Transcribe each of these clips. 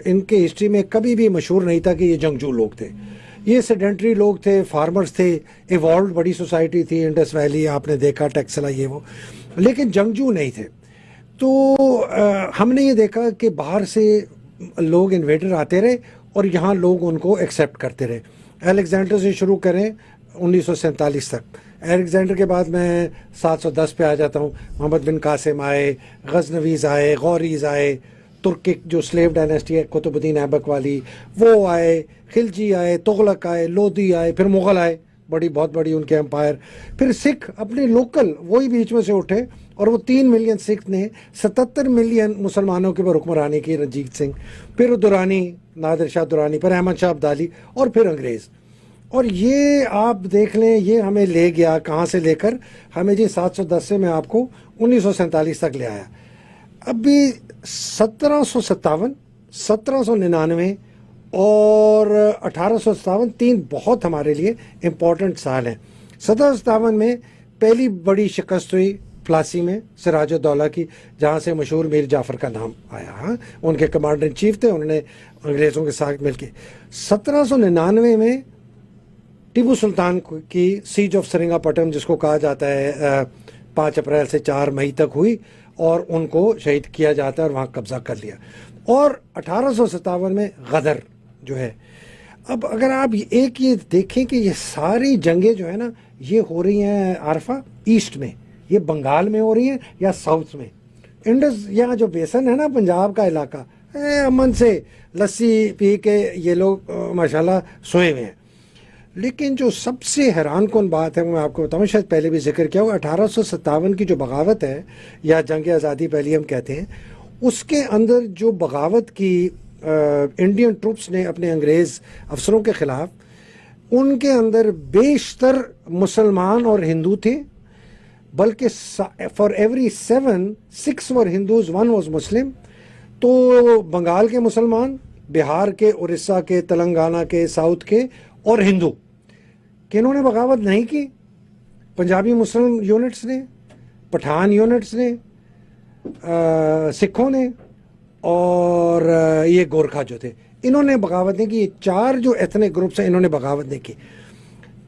ان کے ہسٹری میں کبھی بھی مشہور نہیں تھا کہ یہ جنگجو لوگ تھے. یہ سیڈنٹری لوگ تھے, فارمرز تھے, ایوالوڈ بڑی سوسائٹی تھی, انڈس ویلی آپ نے دیکھا, ٹیکسلا, یہ وہ, لیکن جنگجو نہیں تھے. تو ہم نے یہ دیکھا کہ باہر سے لوگ انویڈر آتے رہے اور یہاں لوگ ان کو ایکسیپٹ کرتے رہے. الیگزینڈر سے شروع کریں 1947 تک. الیگزینڈر کے بعد میں 710 پہ آ جاتا ہوں. محمد بن قاسم آئے, غزنویز آئے, غوریز آئے, ترکک جو سلیو ڈائنیسٹی ہے قطب الدین ایبک والی وہ آئے, خلجی آئے, تغلق آئے, لودھی آئے, پھر مغل آئے, بہت بڑی ان کے امپائر. پھر سکھ اپنے لوکل وہی بیچ میں سے اٹھے اور وہ 3 ملین سکھ نے 77 ملین مسلمانوں کے اوپر حکمرانی کی, رنجیت سنگھ, پھر دورانی, نادر شاہ دورانی, پھر احمد شاہ ابدالی اور پھر انگریز. اور یہ آپ دیکھ لیں یہ ہمیں لے گیا کہاں سے لے کر ہمیں جی 710 سے میں آپ کو 1947 تک لے آیا. ابھی 1757, 1799 اور 1857 3 بہت ہمارے لیے امپورٹنٹ سال ہیں. 1757 میں پہلی بڑی شکست ہوئی پلاسی میں سراج الدولہ کی, جہاں سے مشہور میر جعفر کا نام آیا. ان کے کمانڈر ان چیف تھے, انہوں نے انگریزوں کے ساتھ مل کے. 1799 میں ٹیپو سلطان کی سیج آف سرنگا پٹم جس کو کہا جاتا ہے 5 اپریل سے 4 مئی تک ہوئی اور ان کو شہید کیا جاتا ہے اور وہاں قبضہ کر لیا. اور 1857 میں غدر جو ہے. اب اگر آپ ایک یہ دیکھیں کہ یہ ساری جنگیں جو ہے نا یہ ہو رہی ہیں عارفہ ایسٹ میں, یہ بنگال میں ہو رہی ہیں یا ساؤتھ میں. انڈس یہاں جو بیسن ہے نا پنجاب کا علاقہ, امن سے لسی پی کے یہ لوگ ماشاءاللہ سوئے ہوئے ہیں. لیکن جو سب سے حیران کن بات ہے وہ میں آپ کو بتاؤں, شاید پہلے بھی ذکر کیا ہوا, 1857 کی جو بغاوت ہے یا جنگ آزادی پہلی ہم کہتے ہیں, اس کے اندر جو بغاوت کی انڈین ٹروپس نے اپنے انگریز افسروں کے خلاف, ان کے اندر بیشتر مسلمان اور ہندو تھے, بلکہ for every 7, 6 were Hindus, 1 was مسلم. تو بنگال کے مسلمان, بہار کے, اڑیسہ کے, تلنگانہ کے, ساؤتھ کے اور ہندو, کہ انہوں نے بغاوت نہیں کی. پنجابی مسلم یونٹس نے, پٹھان یونٹس نے, سکھوں نے اور یہ گورکھا جو تھے, انہوں نے بغاوت نہیں کی. یہ 4 جو ایتھنک گروپس ہیں انہوں نے بغاوت نہیں کی.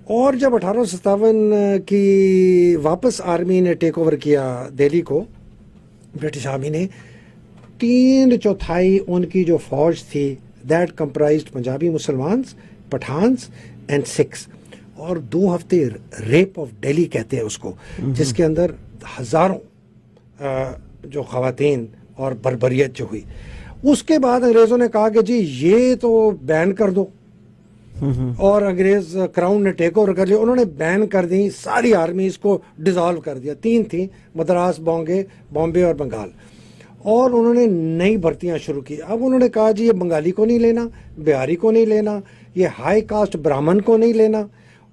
اور جب 1857 کی واپس آرمی نے ٹیک اوور کیا دہلی کو, برٹش آرمی نے, 3/4 ان کی جو فوج تھی that comprised Punjabi Musalmans, Pathans and Sikhs. اور 2 ہفتے ریپ آف ڈیلی کہتے ہیں اس کو, جس کے اندر ہزاروں جو خواتین اور بربریت جو ہوئی. اس کے بعد انگریزوں نے کہا کہ جی یہ تو بین کر دو, اور انگریز کراؤن نے ٹیک اوور کر لیا. انہوں نے بین کر دی ساری آرمیز کو, ڈیزالو کر دیا. 3 تھیں, مدراس, بامبے اور بنگال. اور انہوں نے نئی بھرتیاں شروع کی. اب انہوں نے کہا جی یہ بنگالی کو نہیں لینا, بہاری کو نہیں لینا, یہ ہائی کاسٹ برہمن کو نہیں لینا,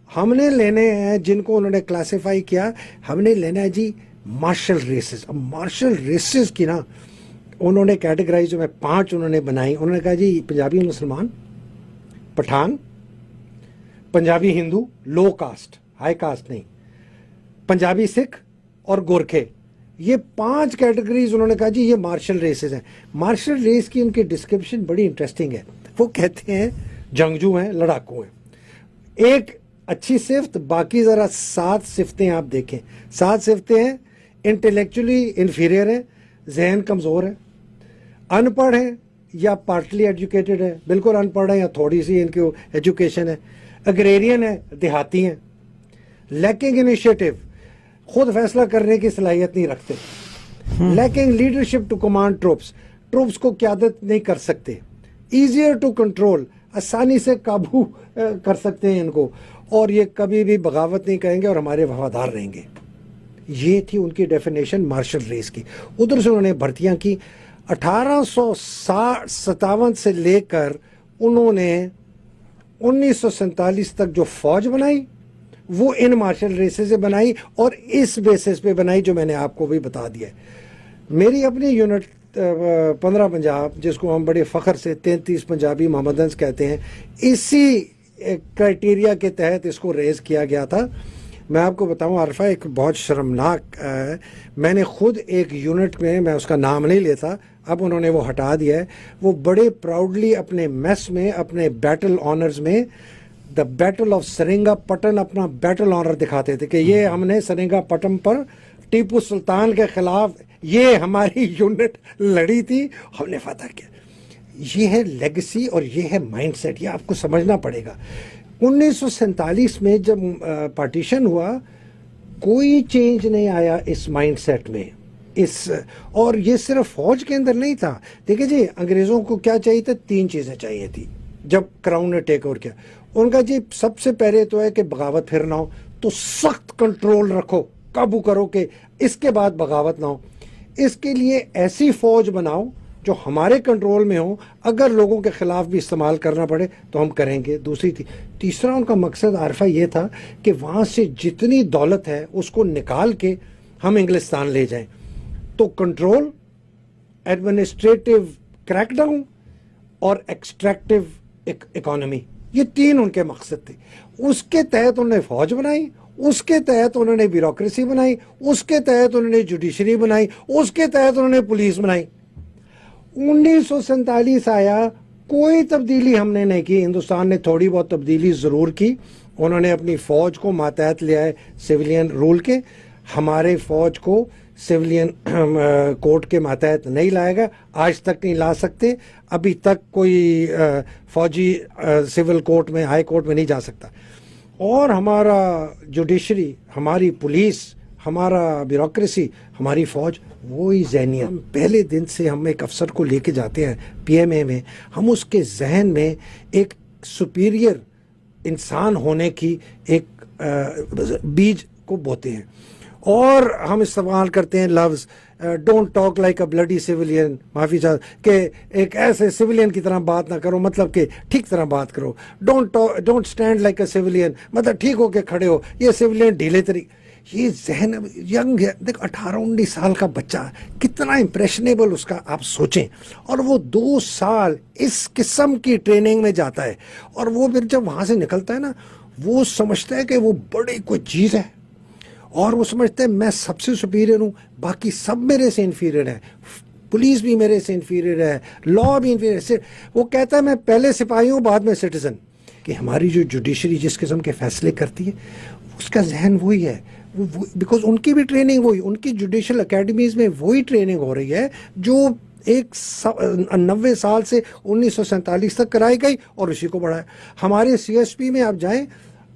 ہم نے لینے ہیں جن کو انہوں نے کلاسیفائی کیا, ہم نے لینا ہے جی مارشل ریسز. اب مارشل ریسز کی نا انہوں نے کیٹیگرائز میں 5 انہوں نے بنائی. انہوں نے کہا جی پنجابی مسلمان, پٹھان, پنجابی ہندو لو کاسٹ, ہائی کاسٹ نہیں, پنجابی سکھ اور گورکھے, یہ 5 کیٹیگریز انہوں نے کہا جی یہ مارشل ریسز ہیں. مارشل ریس کی ان کی ڈسکرپشن بڑی انٹرسٹنگ ہے. وہ کہتے ہیں جنگجو ہیں, لڑاکو ہیں. ایک اچھی صفت, باقی ذرا 7 صفتیں آپ دیکھیں. 7 صفتیں ہیں, انٹلیکچولی انفیریئر ہیں, ذہن کمزور ہے, ان پڑھ ہیں یا پارٹلی ایجوکیٹڈ ہے, بالکل ان پڑھ ہیں یا تھوڑی سی ان کی ایجوکیشن ہے, اگریرین ہے, دیہاتی ہیں, لیکنگ انیشیٹو, خود فیصلہ کرنے کی صلاحیت نہیں رکھتے, lacking leadership to command troops, troops کو قیادت نہیں کر سکتے, ایزیئر ٹو کنٹرول, آسانی سے قابو کر سکتے ہیں ان کو, اور یہ کبھی بھی بغاوت نہیں کریں گے اور ہمارے وفادار رہیں گے. یہ تھی ان کی ڈیفینیشن مارشل ریس کی. ادھر سے انہوں نے بھرتیاں کی. 1857 سے لے کر انہوں نے 1947 تک جو فوج بنائی وہ ان مارشل ریسز سے بنائی, اور اس بیسس پہ بنائی جو میں نے آپ کو بھی بتا دیا ہے. میری اپنی یونٹ 15 پنجاب, جس کو ہم بڑے فخر سے 33 پنجابی محمدنز کہتے ہیں, اسی کرائٹیریا کے تحت اس کو ریز کیا گیا تھا. میں آپ کو بتاؤں عارفہ, ایک بہت شرمناک, میں نے خود ایک یونٹ میں, میں اس کا نام نہیں لیتا, اب انہوں نے وہ ہٹا دیا ہے. وہ بڑے پراؤڈلی اپنے میس میں اپنے بیٹل آنرز میں دا بیٹل آف سرنگا پٹن اپنا بیٹل آنر دکھاتے تھے کہ یہ ہم نے سرنگا پٹن پر ٹیپو سلطان کے خلاف یہ ہماری یونٹ لڑی تھی, ہم نے فتح کیا. یہ ہے لیگسی اور یہ ہے مائنڈ سیٹ, یہ آپ کو سمجھنا پڑے گا. 1947 میں جب پارٹیشن ہوا کوئی چینج نہیں آیا اس مائنڈ سیٹ میں, اور یہ صرف فوج کے اندر نہیں تھا. دیکھیں جی, انگریزوں کو کیا چاہیے تھا؟ 3 چیزیں چاہیے تھی جب کراؤن نے ٹیک اوور کیا. ان کا جی سب سے پہلے تو ہے کہ بغاوت پھر نہ ہو, تو سخت کنٹرول رکھو, قابو کرو کہ اس کے بعد بغاوت نہ ہو. اس کے لیے ایسی فوج بناؤ جو ہمارے کنٹرول میں ہو, اگر لوگوں کے خلاف بھی استعمال کرنا پڑے تو ہم کریں گے. تیسرا ان کا مقصد عارفہ یہ تھا کہ وہاں سے جتنی دولت ہے اس کو نکال کے ہم انگلستان لے جائیں. تو کنٹرول, ایڈمنسٹریٹو کریک ڈاؤن اور ایکسٹریکٹیو اکانومی, یہ 3 ان کے مقصد تھے. اس کے تحت انہوں نے فوج بنائی, اس کے تحت انہوں نے بیوروکریسی بنائی, اس کے تحت انہوں نے جوڈیشری بنائی, اس کے تحت انہوں نے پولیس بنائی. 1947 آیا, کوئی تبدیلی ہم نے نہیں کی. ہندوستان نے تھوڑی بہت تبدیلی ضرور کی. انہوں نے اپنی فوج کو ماتحت لیا ہے سویلین رول کے. ہمارے فوج کو سویلین کوڈ کے ماتحت نہیں لائے گا, آج تک نہیں لا سکتے. ابھی تک کوئی فوجی سول کورٹ میں, ہائی کورٹ میں نہیں جا سکتا. اور ہمارا جوڈیشری, ہماری پولیس, ہمارا بیوروکریسی, ہماری فوج وہی ذہنیت. پہلے دن سے ہم ایک افسر کو لے کے جاتے ہیں پی ایم اے میں, ہم اس کے ذہن میں ایک سپیریئر انسان ہونے کی ایک بیج کو بوتے ہیں, اور ہم استعمال کرتے ہیں لفظ don't talk like a bloody civilian, معافی چاہ کہ ایک ایسے سویلین کی طرح بات نہ کرو, مطلب کہ ٹھیک طرح بات کرو. Don't stand like a civilian, مطلب ٹھیک ہو کے کھڑے ہو. یہ سویلین ڈھیلے طریقے, یہ ذہن ینگ ہے. دیکھ 18-19 سال کا بچہ کتنا امپریشنیبل اس کا, آپ سوچیں. اور وہ 2 سال اس قسم کی ٹریننگ میں جاتا ہے, اور وہ پھر جب وہاں سے نکلتا ہے نا, وہ سمجھتا ہے کہ وہ بڑی کوئی چیز ہے, اور وہ سمجھتے ہیں میں سب سے سپیریئر ہوں, باقی سب میرے سے انفیریئر ہیں, پولیس بھی میرے سے انفیریئر ہے, لا بھی انفیریئر. وہ کہتا ہے میں پہلے سپاہی ہوں بعد میں سٹیزن. کہ ہماری جو جوڈیشری جس قسم کے فیصلے کرتی ہے, اس کا ذہن وہی ہے, بیکاز ان کی بھی ٹریننگ وہی, ان کی جوڈیشل اکیڈمیز میں وہی ٹریننگ ہو رہی ہے جو 90 سال سے 1947 تک کرائی گئی, اور اسی کو بڑھایا. ہمارے سی ایس پی میں آپ جائیں,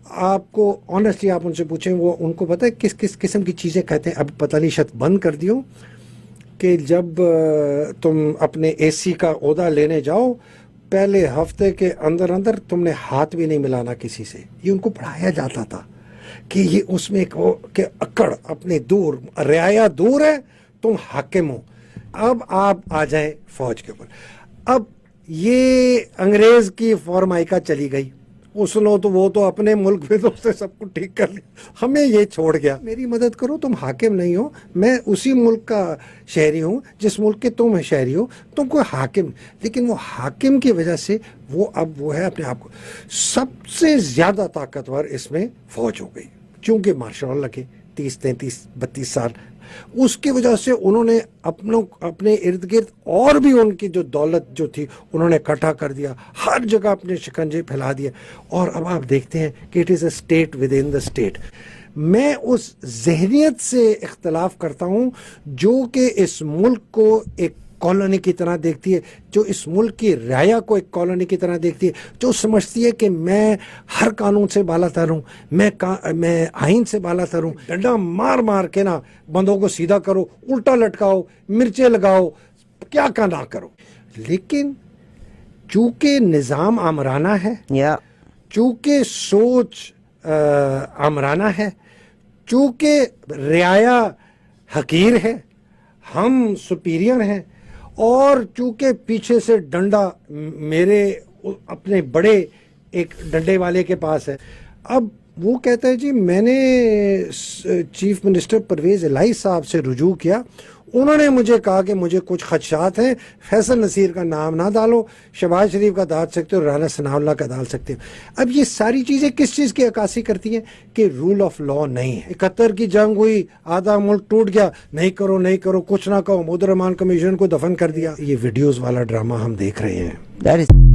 آپ کو آنیسٹلی آپ ان سے پوچھیں, وہ ان کو پتہ ہے کس قسم کی چیزیں کہتے ہیں. اب پتہ نہیں شاید بند کر دیوں کہ جب تم اپنے اے سی کا عہدہ لینے جاؤ, پہلے ہفتے کے اندر تم نے ہاتھ بھی نہیں ملانا کسی سے. یہ ان کو پڑھایا جاتا تھا کہ یہ اس میں کہ اکڑ اپنے دور, رعایا دور ہے, تم حاکم ہو. اب آپ آ جائیں فوج کے اوپر. اب یہ انگریز کی فارمائکا چلی گئی, اس لو تو وہ تو اپنے ملک میں تو سے سب کو ٹھیک کر لیا, ہمیں یہ چھوڑ گیا. میری مدد کرو, تم حاکم نہیں ہو, میں اسی ملک کا شہری ہوں جس ملک کے تم شہری ہو, تم کوئی حاکم. لیکن وہ حاکم کی وجہ سے وہ اب وہ ہے اپنے آپ کو سب سے زیادہ طاقتور اس میں فوج ہو گئی, چونکہ مارشل لا کے 30-32 سال. اس کی وجہ سے انہوں نے اپنے ارد گرد اور بھی ان کی جو دولت جو تھی انہوں نے اکٹھا کر دیا, ہر جگہ اپنے شکنجے پھیلا دیا. اور اب آپ دیکھتے ہیں کہ it is a state with in the state. میں اس ذہنیت سے اختلاف کرتا ہوں جو کہ اس ملک کو ایک کالونی کی طرح دیکھتی ہے, جو اس ملک کی رعایا کو ایک کالونی کی طرح دیکھتی ہے, جو سمجھتی ہے کہ میں ہر قانون سے بالا تر ہوں, میں آئین سے بالا تر ہوں. ڈنڈا مار مار کے نا بندوں کو سیدھا کرو, الٹا لٹکاؤ, مرچیں لگاؤ, کیا نہ کرو. لیکن چونکہ نظام آمرانہ ہے, چونکہ سوچ آمرانہ ہے, چونکہ رعایا حقیر ہے, ہم سپیریئر ہیں, اور چونکہ پیچھے سے ڈنڈا میرے اپنے بڑے ایک ڈنڈے والے کے پاس ہے. اب وہ کہتا ہے جی میں نے چیف منسٹر پرویز الہی صاحب سے رجوع کیا, انہوں نے مجھے کہا کہ مجھے کچھ خدشات ہیں، فیصل نصیر کا نام نہ ڈالو، شہباز شریف کا ڈال سکتے ہو، رانا ثناء اللہ کا ڈال سکتے ہو۔ اب یہ ساری چیزیں کس چیز کی عکاسی کرتی ہیں کہ رول آف لا نہیں ہے۔ 71 کی جنگ ہوئی، آدھا ملک ٹوٹ گیا، نہیں کرو کچھ نہ کہو، عبدالرحمان کمیشن کو دفن کر دیا۔ یہ ویڈیوز والا ڈرامہ ہم دیکھ رہے ہیں۔